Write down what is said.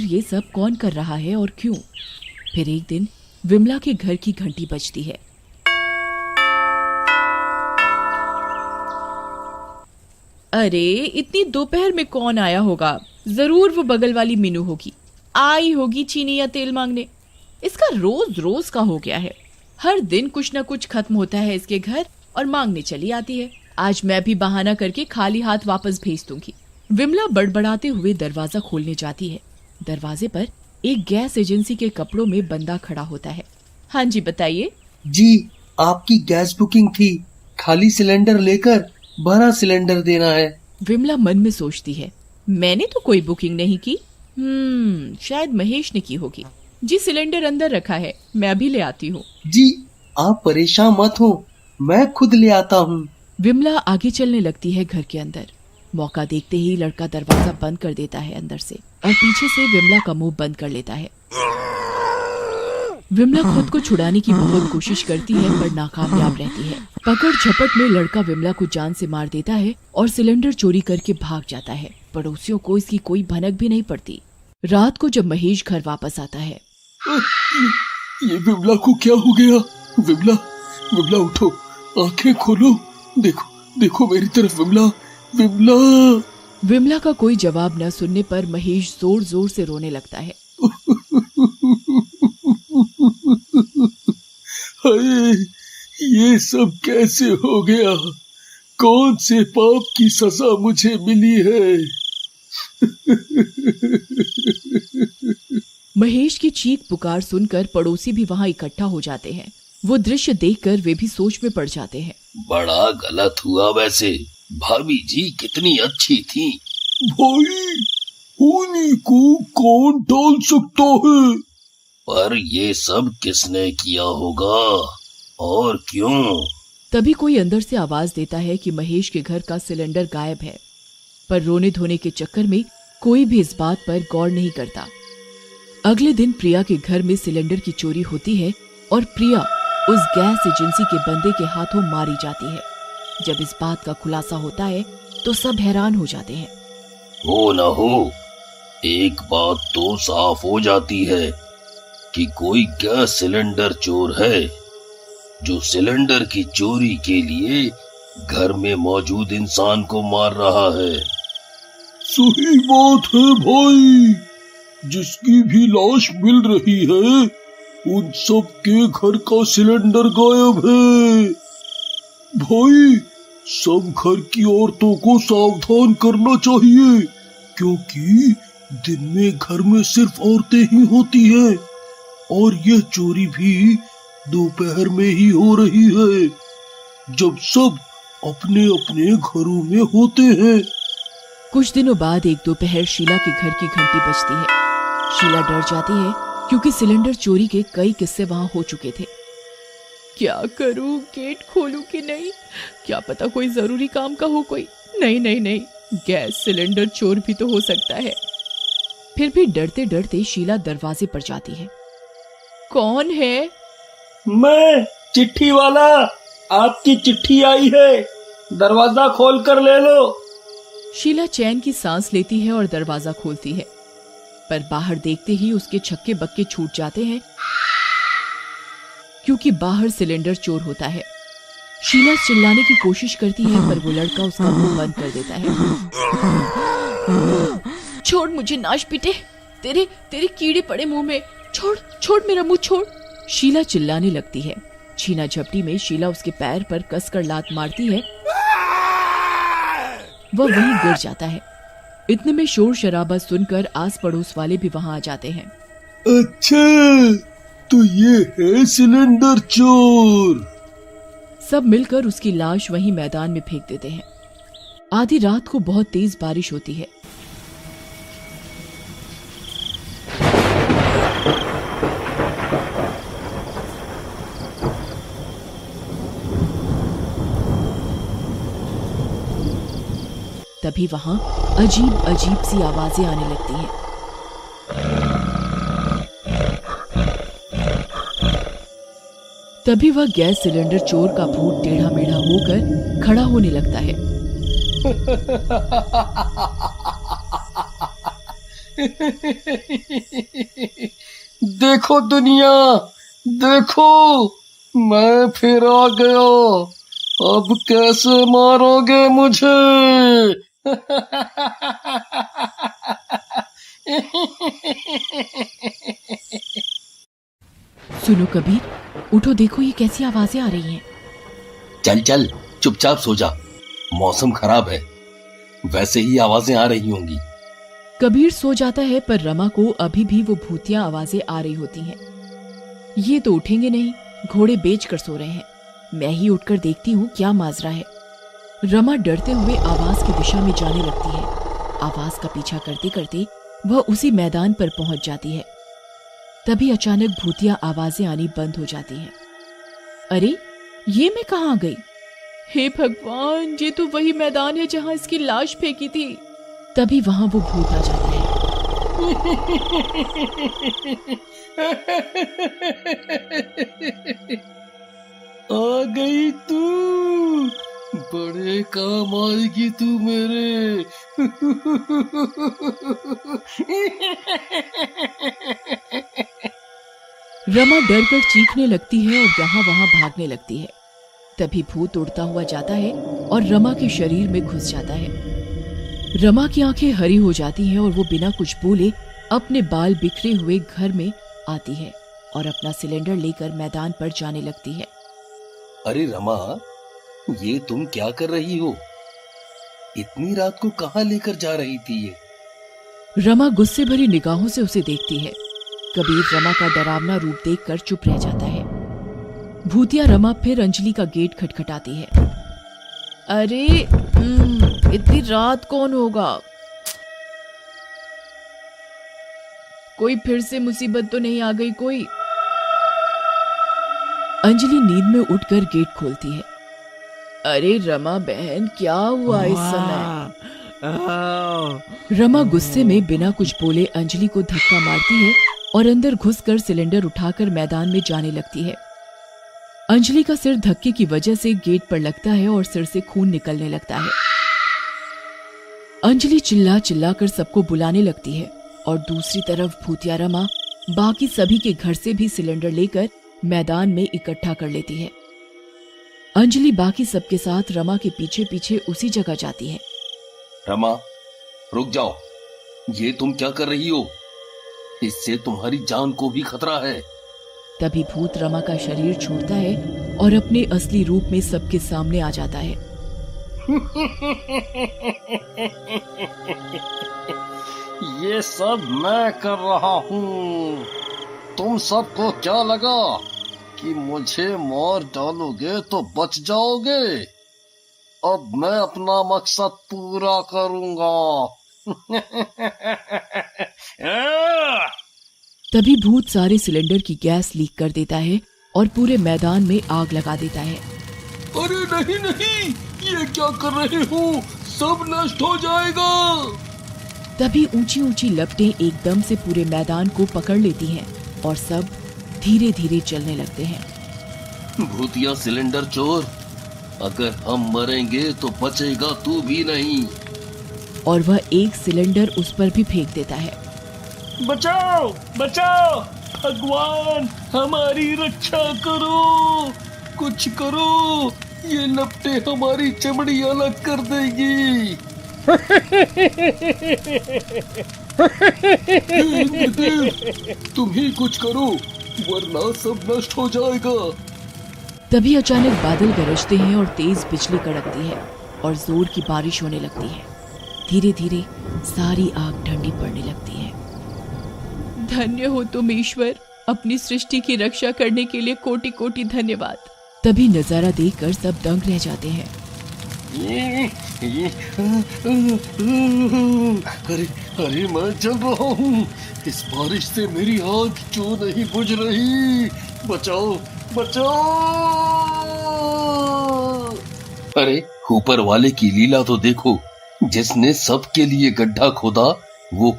ये सब कौन कर रहा है और क्यों? फिर एक दिन विमला के घर की घंटी बजती है। अरे इतनी दोपहर में कौन आया होगा? जरूर वो बगल वाली मीनू होगी, आई होगी चीनी या तेल मांगने। इसका रोज रोज का हो गया है, हर दिन कुछ न कुछ खत्म होता है इसके घर और मांगने चली आती है। आज मैं भी बहाना करके खाली हाथ वापस भेज दूंगी। विमला बड़बड़ाते हुए दरवाजा खोलने जाती है। दरवाजे पर एक गैस एजेंसी के कपड़ों में बंदा खड़ा होता है। हाँ जी बताइए। जी, आपकी गैस बुकिंग थी, खाली सिलेंडर लेकर भरा सिलेंडर देना है। विमला मन में सोचती है, मैंने तो कोई बुकिंग नहीं की। शायद महेश ने की होगी। जी सिलेंडर अंदर रखा है, मैं अभी ले आती हूँ। जी आप परेशान मत हो, मैं खुद ले आता हूँ। विमला आगे चलने लगती है घर के अंदर। मौका देखते ही लड़का दरवाजा बंद कर देता है अंदर से और पीछे से विमला का मुंह बंद कर लेता है। विमला खुद को छुड़ाने की बहुत कोशिश करती है पर नाकामयाब रहती है। पकड़ झपट में लड़का विमला को जान से मार देता है और सिलेंडर चोरी करके भाग जाता है। पड़ोसियों को इसकी कोई भनक भी नहीं पड़ती। रात को जब महेश घर वापस आता है, ये विमला को क्या हो गया? विमला, विमला उठो, आंखें खोलो, देखो देखो मेरी तरफ। विमला, विमला। विमला का कोई जवाब न सुनने पर महेश जोर जोर से रोने लगता है। हाय, ये सब कैसे हो गया? कौन से पाप की सजा मुझे मिली है? महेश की चीख पुकार सुनकर पड़ोसी भी वहाँ इकट्ठा हो जाते हैं। वो दृश्य देखकर वे भी सोच में पड़ जाते हैं। बड़ा गलत हुआ वैसे, भाभी जी कितनी अच्छी थी। भाई, उन्हीं को कौन डाल सकता है? पर ये सब किसने किया होगा और क्यों? तभी कोई अंदर से आवाज देता है कि महेश के घर का सिलेंडर गायब है। पर रोने धोने के चक्कर में कोई भी इस बात पर गौर नहीं करता। अगले दिन प्रिया के घर में सिलेंडर की चोरी होती है और प्रिया उस गैस एजेंसी के बंदे के हाथों मारी जाती है। जब इस बात का खुलासा होता है तो सब हैरान हो जाते हैं। हो न हो, एक बात तो साफ हो जाती है कि कोई गैस सिलेंडर चोर है जो सिलेंडर की चोरी के लिए घर में मौजूद इंसान को मार रहा है। सही बात है भाई, जिसकी भी लाश मिल रही है उन सब के घर का सिलेंडर गायब है। भाई, सब घर की औरतों को सावधान करना चाहिए, क्योंकि दिन में घर में सिर्फ औरतें ही होती हैं और यह चोरी भी दोपहर में ही हो रही है, जब सब अपने अपने घरों में होते हैं। कुछ दिनों बाद एक दोपहर शीला के घर की घंटी बजती है। शीला डर जाती है क्योंकि सिलेंडर चोरी के कई किस्से वहां हो चुके थे। क्या करूं, गेट खोलूं कि नहीं? क्या पता कोई जरूरी काम का हो कोई। नहीं नहीं नहीं, गैस सिलेंडर चोर भी तो हो सकता है। फिर भी डरते डरते शीला दरवाजे पर जाती है। कौन है? मैं, चिट्ठी वाला। आपकी चिट्ठी आई है, दरवाजा खोल कर ले लो। शीला चैन की सांस लेती है और दरवाजा खोलती है, पर बाहर देखते ही उसके छक्के बक्के छूट जाते हैं क्योंकि बाहर सिलेंडर चोर होता है। शीला चिल्लाने की कोशिश करती है पर वो लड़का उसका मुंह बंद कर देता है। छोड़ मुझे नाश पीटे, तेरे कीड़े पड़े मुंह में, छोड़ छोड़ मेरा मुंह छोड़। शीला चिल्लाने लगती है। छीना झपटी में शीला उसके पैर पर कसकर लात मारती है। वह वहीं गिर जाता है। इतने में शोर शराबा सुनकर आस पड़ोस वाले भी वहां आ जाते हैं। अच्छा, तो ये है सिलेंडर चोर। सब मिलकर उसकी लाश वहीं मैदान में फेंक देते हैं। आधी रात को बहुत तेज बारिश होती है। तभी वहां अजीब अजीब सी आवाजें आने लगती हैं। तभी वह गैस सिलेंडर चोर का भूत टेढ़ा मेढ़ा होकर खड़ा होने लगता है। देखो दुनिया, देखो, मैं फिर आ गया। अब कैसे मारोगे मुझे? सुनो कबीर, उठो, देखो ये कैसी आवाजें आ रही हैं। चल चल, चुपचाप सो जा। मौसम खराब है, वैसे ही आवाजें आ रही होंगी। कबीर सो जाता है, पर रमा को अभी भी वो भूतिया आवाजें आ रही होती हैं। ये तो उठेंगे नहीं, घोड़े बेच कर सो रहे हैं। मैं ही उठकर देखती हूँ क्या माजरा है। रमा डरते हुए आवाज की दिशा में जाने लगती है। आवाज का पीछा करते करते वह उसी मैदान पर पहुंच जाती है। तभी अचानक भूतिया आवाजें आनी बंद हो जाती हैं। अरे, ये मैं कहाँ गई? हे भगवान, ये तो वही मैदान है जहां इसकी लाश फेंकी थी। तभी वहां वो भूत आ जाता है। आ गई तू, बड़े काम आएगी तू मेरे। रमा डर कर चीखने लगती है और यहाँ वहां भागने लगती है। तभी भूत उड़ता हुआ जाता है और रमा के शरीर में घुस जाता है। रमा की आंखें हरी हो जाती हैं और वो बिना कुछ बोले अपने बाल बिखरे हुए घर में आती है और अपना सिलेंडर लेकर मैदान पर जाने लगती है। अरे रमा, ये तुम क्या कर रही हो? इतनी रात को कहाँ लेकर जा रही थी ये? रमा गुस्से भरी निगाहों से उसे देखती है। कबीर रमा का डरावना रूप देखकर चुप रह जाता है। भूतिया रमा फिर अंजलि का गेट खटखटाती है। अरे, इतनी रात कौन होगा? कोई फिर से मुसीबत तो नहीं आ गई कोई? अंजलि नींद में उठकर गेट खोलती है। अरे रमा बहन, क्या हुआ इस समय? रमा गुस्से में बिना कुछ बोले अंजलि को धक्का मारती है और अंदर घुसकर सिलेंडर उठाकर मैदान में जाने लगती है। अंजलि का सिर धक्के की वजह से गेट पर लगता है और सिर से खून निकलने लगता है। अंजलि चिल्ला चिल्ला कर सबको बुलाने लगती है और दूसरी तरफ भूतिया रमा बाकी सभी के घर से भी सिलेंडर लेकर मैदान में इकट्ठा कर लेती है। अंजलि बाकी सबके साथ रमा के पीछे पीछे उसी जगह जाती है। रमा, रुक जाओ। ये तुम क्या कर रही हो? इससे तुम्हारी जान को भी खतरा है। तभी भूत रमा का शरीर छोड़ता है और अपने असली रूप में सबके सामने आ जाता है। ये सब मैं कर रहा हूँ। तुम सबको क्या लगा कि मुझे मार डालोगे तो बच जाओगे? अब मैं अपना मकसद पूरा करूंगा। तभी भूत सारे सिलेंडर की गैस लीक कर देता है और पूरे मैदान में आग लगा देता है। अरे नहीं नहीं, ये क्या कर रहे हो? सब नष्ट हो जाएगा। तभी ऊंची ऊंची लपटें एकदम से पूरे मैदान को पकड़ लेती हैं और सब धीरे धीरे चलने लगते हैं। भूतिया सिलेंडर चोर, अगर हम मरेंगे तो बचेगा तू भी नहीं। और वह एक सिलेंडर उस पर भी फेंक देता है। बचाओ बचाओ, भगवान हमारी रक्षा करो, कुछ करो, ये लपटें हमारी चमड़ी अलग कर देगी। तुम ही कुछ करो, वरना सब नष्ट हो जाएगा। तभी अचानक बादल गरजते हैं और तेज बिजली कड़कती है और जोर की बारिश होने लगती है। धीरे धीरे सारी आग ठंडी पड़ने लगती है। धन्य हो तुम ईश्वर, अपनी सृष्टि की रक्षा करने के लिए कोटि कोटि धन्यवाद। तभी नजारा देखकर सब दंग रह जाते हैं। अरे अरे, मैं जल रहा हूँ। इस बारिश से मेरी आग क्यों नहीं बुझ रही? बचाओ बचाओ। अरे, ऊपर वाले की लीला तो देखो। जिसने सबके लिए गड्ढा खोदा वो